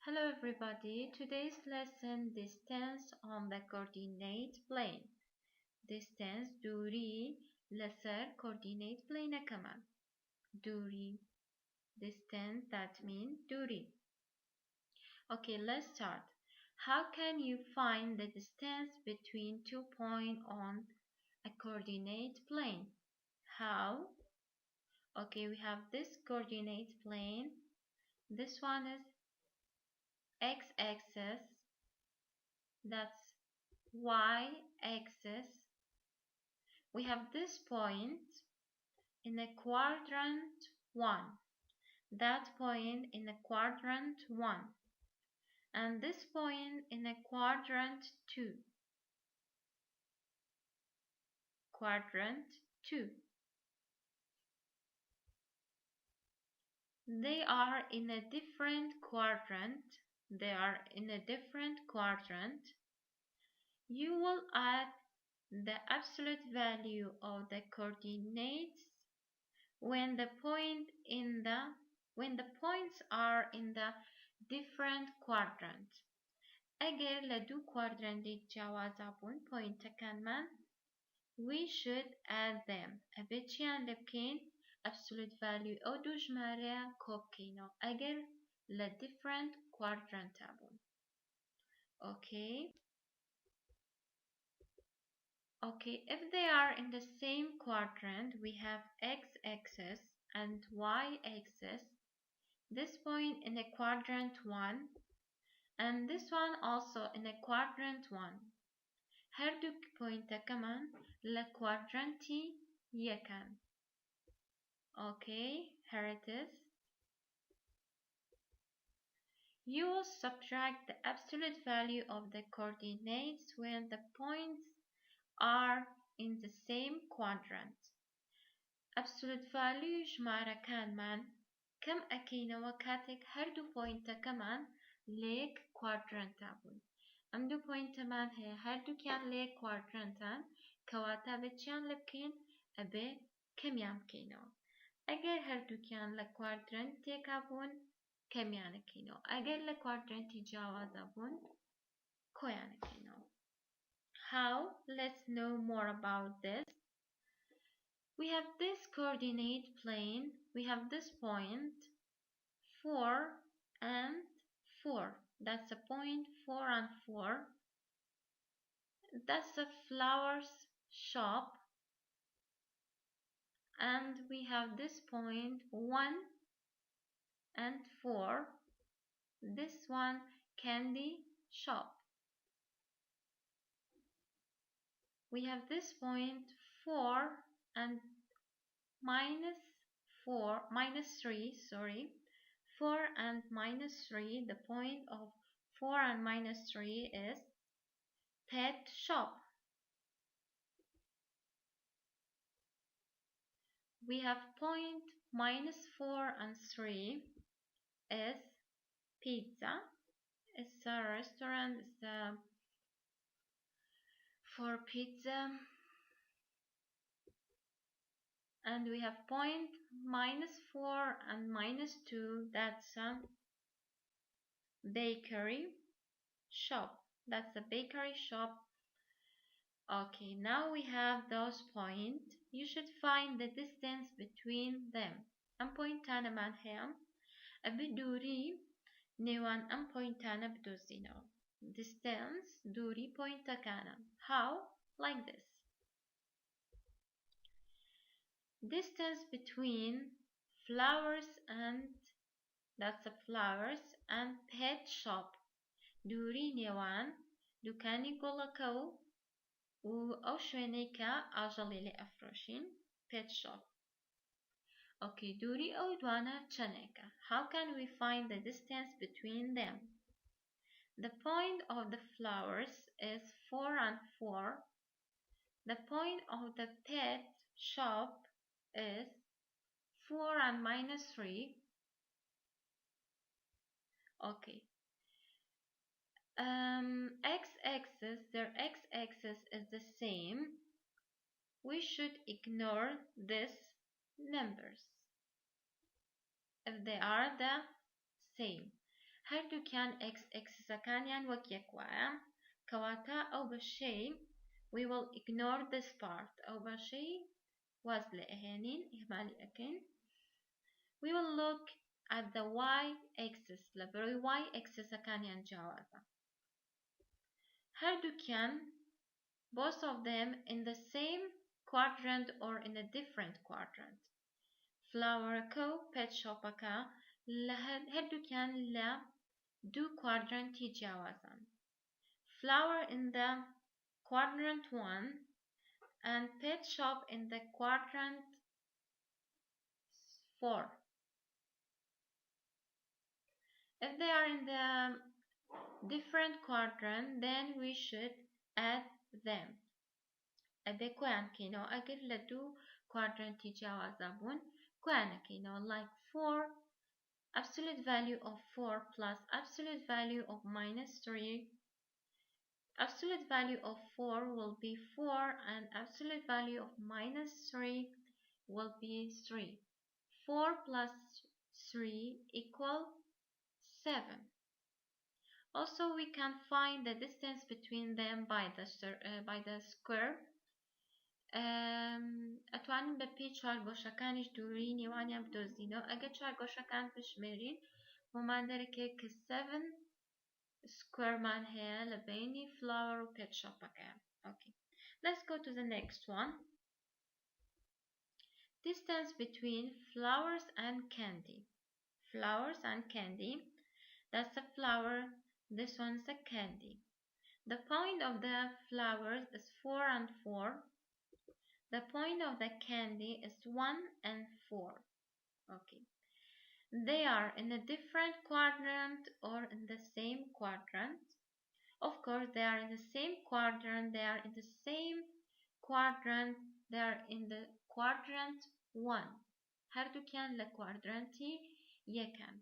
Hello everybody, today's lesson distance on the coordinate plane. Distance دوری لسر coordinate plane كمان. دوری distance that means دوری. Okay, let's start. How can you find the distance between 2 points on a coordinate plane? How? Okay, we have this coordinate plane. This one is x-axis. That's y-axis. We have this point in a quadrant 1, that point in a quadrant 1, and this point in a quadrant 2. Quadrant 2. They are in a different quadrant. You will add the absolute value of the coordinates when the points are in the different quadrant. اگر لدو quadrant جواز بون point كان من we should add them. أبيتشيان لبكين absolute value أو دو جمارة كوبكينو اگر ل different quadrant بون. Okay, if they are in the same quadrant, we have x-axis and y-axis. This point in a quadrant 1 and this one also in a quadrant 1. هردو point كمان لquadranti يكن. Okay, here it is. You will subtract the absolute value of the coordinates when the points are in the same quadrant. Absolute value جمارة كان من كم أكينا وكاتك هردو point كمان ليك quadrant تابون. ام دو point من هي هردو كان ليك quadrantان كواتا بتشان لبكين أبي كم يام كينو. اگر هردو كان لquadrant تيكابون كم يان كينو. اگر لquadrant جاوازابون كويان كينو. How? Let's know more about this. We have this coordinate plane. We have this point 4 and 4. That's a point 4 and 4. That's a flowers shop. And we have this point 1 and 4. This one candy shop. We have this point 4 and minus 3, sorry. 4 and minus 3, the point of 4 and minus 3 is pet shop. We have point minus 4 and 3 is pizza. It's a restaurant for pizza. And we have point minus 4 and minus 2, that's a bakery shop. That's a bakery shop. Okay, now we have those points. You should find the distance between them. ام بوينتانا من هم بدوري نيوان ام بوينتانا بدوزينو. Distance دوري بوينتا كان. How? Like this. Distance between flowers and that's a flowers and pet shop. دوری نێوان دوکانی گوڵەکە و ئەو شوێنەی کە ئاژەڵی لێ ئەفرۆشین pet shop. Okay, دوری ئەو دوانە چەندێکە. How can we find the distance between them? The point of the flowers is 4 and 4. The point of the pet shop is 4 and minus 3. Okay. X-axis, their x-axis is the same. We should ignore these numbers if they are the same. هەردووکیان x سەکانیان وەک یەک وایە کەواتە ئەو بەشەی we will ignore this part ئەو بەشەی واز لێ ئەهێنین ئیهمالی ئەکەین we will look at the y-axis لەبەرەوەی y-axisەکانیان جیاوازە هەردووکیان both of them in the same quadrant or in a different quadrant فلاوەرەکە و pet shopەکە هەردووکیان لە دوو quadranتی جیاوازن flower in the quadrant 1 and pet shop in the quadrant 4 if they are in the different quadrant then we should add them ئەبێ کۆیان کەینەوە ئەگەر لە دوو quadranتی جیاوازە بوون کۆیان ئەکەینەوە like 4 absolute value of 4 plus absolute value of minus 3 absolute value of 4 will be 4 and absolute value of minus 3 will be 3 4 plus 3 equal 7 also we can find the distance between them by the square ئەتوانین بە پێی چوارگۆشەکانیش دووری نێوانیان بدۆزینەوە ئەگەر چوارگۆشەکان بژمێرین بۆمان دەرەکەوێت کە 7 squareمان هەیە لە بینی flower و pet shopەکە okay let's go to the next one distance between flowers and candy that's a flower this one's a candy the point of the flowers is 4 and 4 the point of the candy is 1 and 4 okay they are in a different quadrant or in the same quadrant of course they are in the same quadrant they are in the same quadrant they are in the quadrant 1 هەردووکیان لە quadranti یەکن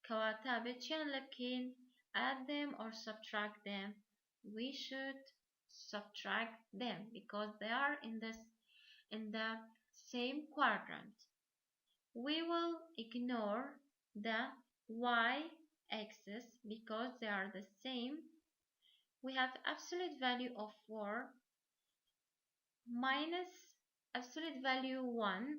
کەواتە بچیان لە بکەین add them or subtract them we should subtract them because they are in the same quadrant we will ignore the y-axis because they are the same we have absolute value of 4 minus absolute value 1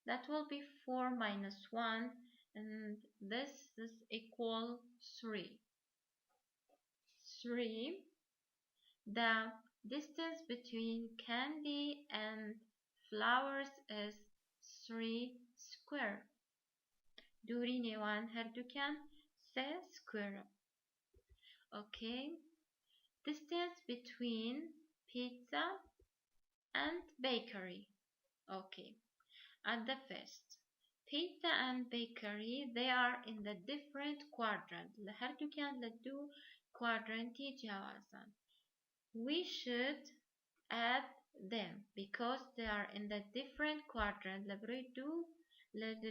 that will be 4 minus 1 and this is equal 3 the distance between candy and flowers is 3 square دووری نێوان هەردووکیان 3 square okay distance between pizza and bakery okay at the first pizza and bakery they are in the different quadrant لە هەردووکیان لە دوو quadranti جیاوازن we should add them because they are in the different quadrant لە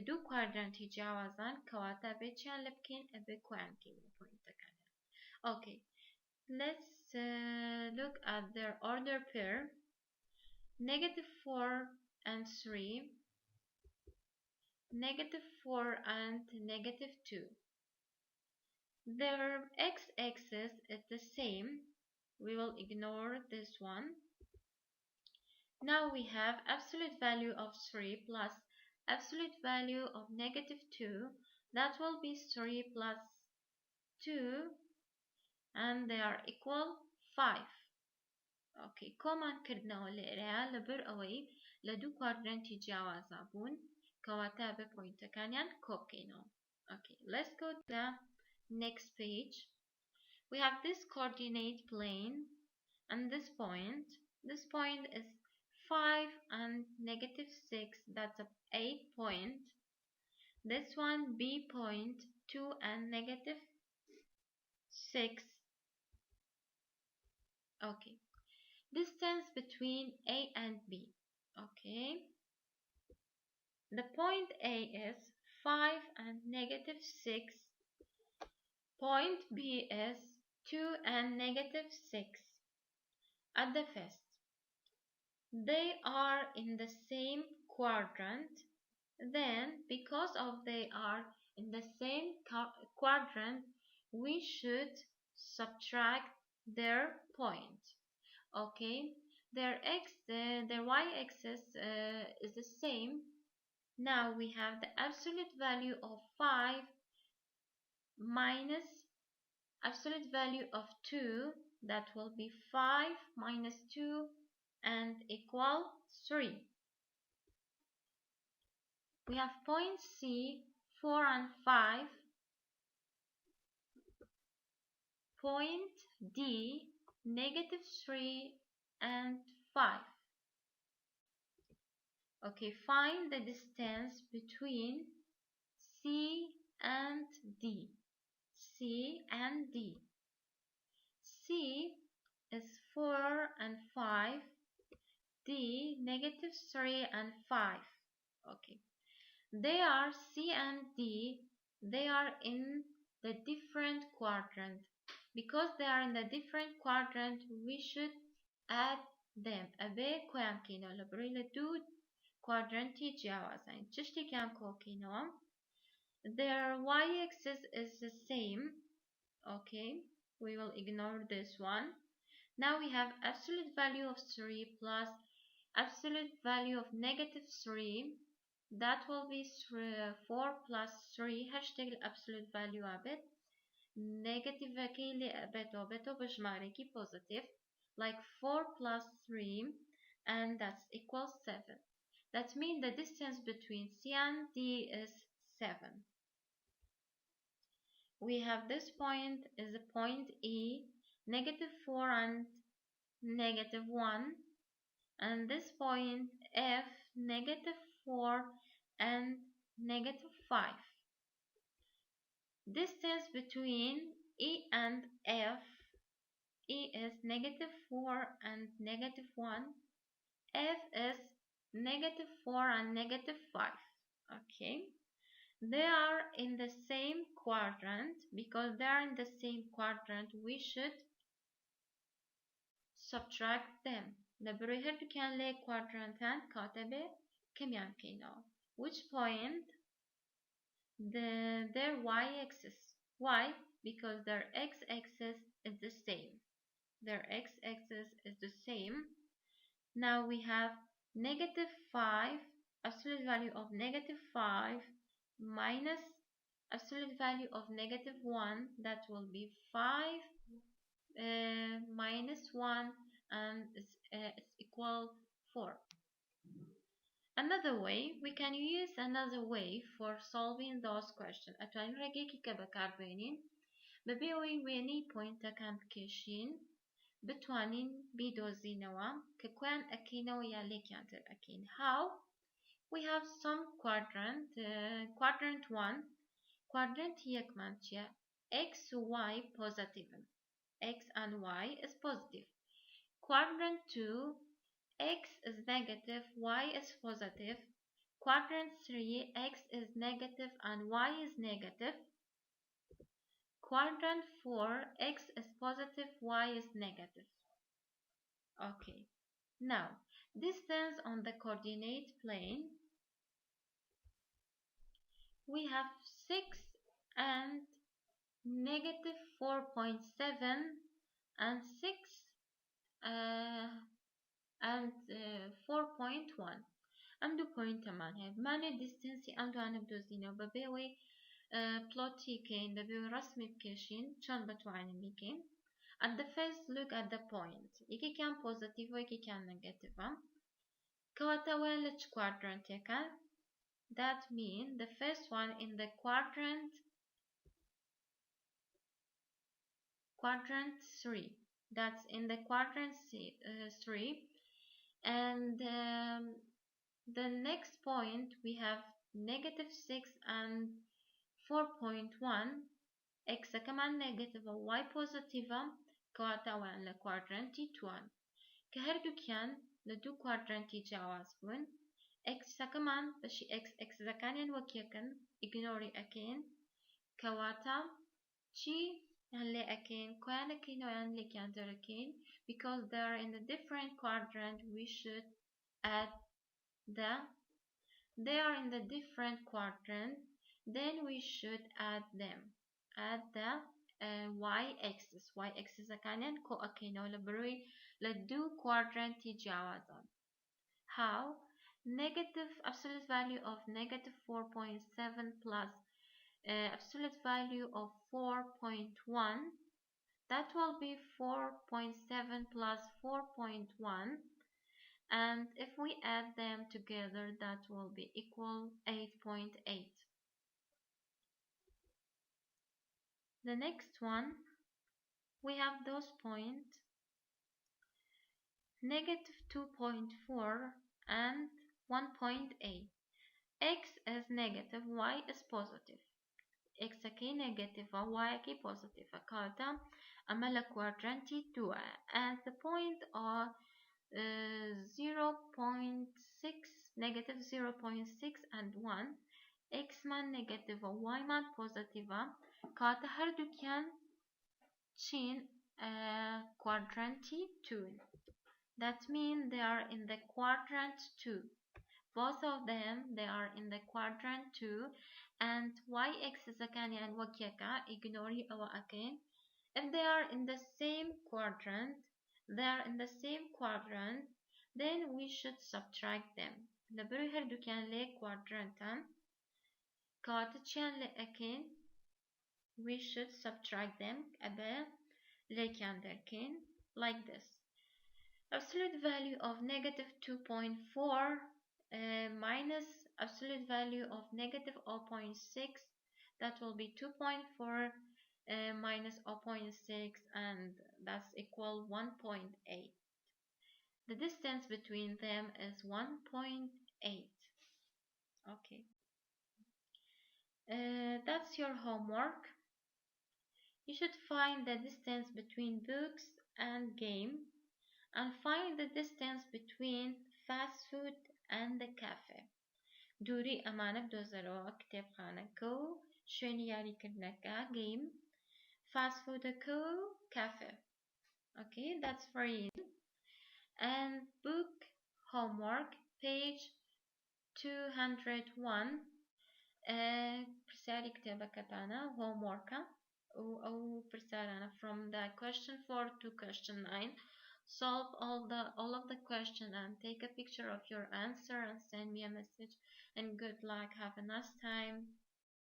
دوو quadranti جیاوازن کەواتە بێچیان لە بکەین ئەبێ کۆیان کەین لە پۆینتەکانیان okay let's look at their order pair -4 and 3 -4 and -2 their x-axis is the same we will ignore this one now we have absolute value of 3 plus absolute value of -2 that will be 3 plus 2 and they are equal 5 okay کۆمان کردنەوە لێرەیە لەبەر ئەوەی لە دوو quadranti جیاوازە بوون کەواتە بە پۆینتەکانیان کۆ بکەینەوە okay let's go to the next page we have this coordinate plane and this point is 5 and -6 that's a 8 point this one B point 2 and -6 okay distance between A and B okay the point A is 5 and -6 point B is 2 and -6 at the first they are in the same quadrant then because of they are in the same quadrant we should subtract their point. Okay, their y-axis is the same. Now we have the absolute value of 5 minus absolute value of 2, that will be 5 minus 2 and equal 3. We have points C, 4 and 5, point D, negative 3 and 5. Okay, find the distance between C and D. C and D. C is 4 and 5. D, negative 3 and 5. Okay. They are C and D. They are in the different quadrant. Because they are in the different quadrant, we should add them. أبي كوان كينو لبريل دود quadranti جاوزين. تشتي كان كوكينو. Their y-axis is the same. Okay, we will ignore this one. Now we have absolute value of 3 plus absolute value of negative 3. That will be 4 plus 3. هشتغل absolute value a bit. Negative كيلي beto بجماركي positive. Like 4 plus 3, and that's equals 7. That means the distance between C and D is 7. We have this point is a point E, negative 4 and negative 1, and this point F, negative 4 and negative 5. Distance between E and F, E is negative 4 and negative 1, F is negative 4 and negative 5. Okay. They are in the same quadrant. Because they are in the same quadrant, we should subtract them. نبروي هر كان لي quadrantان كاتبه كميان كينو. Which point? Their y-axis. Why? Because their x-axis is the same. Their x-axis is the same. Now we have negative 5, absolute value of negative 5 minus absolute value of negative 1, that will be 5 minus 1, and it's equal 4. Another way, we can use another way for solving those questions. أتواني رجيكي كبكار بينين ببيوين ويني point كان بكيشين بتوانين بيدوزينوا ككوان أكينو يالي كانتر أكين. How? We have some quadrant. Quadrant 1. Quadrant here كمانتيا x y positive. X and y is positive. Quadrant 2. X is negative, y is positive. Quadrant 3, x is negative and y is negative. Quadrant 4, x is positive, y is negative. Okay. Now, distance on the coordinate plane. We have 6 and negative 4.7 and 6 and 4.1. عنده point كمان هاي معنى distance عنده أنا بدوزينه ببيوي بلوتي كين ببيوي رسمي بكيشين شان بتوعني بيكين. At the first look at the point. يكي كان positive ويكي كان negative. كواتا وين لتش quadrant يكا. That means the first one in the quadrant 3. That's in the quadrant 3. And the next point we have negative 6 and 4.1. X كمان negative y positive كواتا وين لquadrant 1. كهردو كان لدو quadrant جاوازبون. X كمان بشي X زكانين وكيكن ignore أكين كواتا شي هنلي أكين كوان أكين وينلي كان دركين. Because they are in a different quadrant, we should add they are in the different quadrant, then we should add them. Add the y axis كان كو أكينو لبروي لدو quadrant يتجاوزون. How? Negative absolute value of negative 4.7 plus absolute value of 4.1, that will be 4.7 plus 4.1, and if we add them together that will be equal 8.8. The next one, we have those points negative 2.4 and 1.8. X is negative, Y is positive. X كي negative, Y كي positive. فكاتا أملا quadranti 2 and the point are 0.6, negative 0.6 and 1. X man negative, Y man positive. كاتا هردو كان تشين quadranti 2. That means they are in the quadrant 2. Both of them, they are in the quadrant 2, and y-axis كان يعني وكيكا ignore أو أكين. If they are in the same quadrant, then we should subtract them. نبرو هردو كان لي quadrant كاتشان لأكين, we should subtract them أبا لي كان دركين like this. Absolute value of negative 2.4 minus absolute value of negative 0.6, that will be 2.4 minus 0.6, and that's equal 1.8. The distance between them is 1.8. Okay. That's your homework. You should find the distance between books and game, and find the distance between fast food and the cafe. دوری ئەمانە بدۆزەرەوە کتێبخانەکە و شوێنی یاریکردنەکە game, fast foodەکە و cafe. Okay, that's for you. And book homework page 201 پرسیاری کتێبەکەتانە homeworkە أو پرسیارانە from the question 4 to question 9. Solve all of the question and take a picture of your answer and send me a message, and good luck. Have a nice time.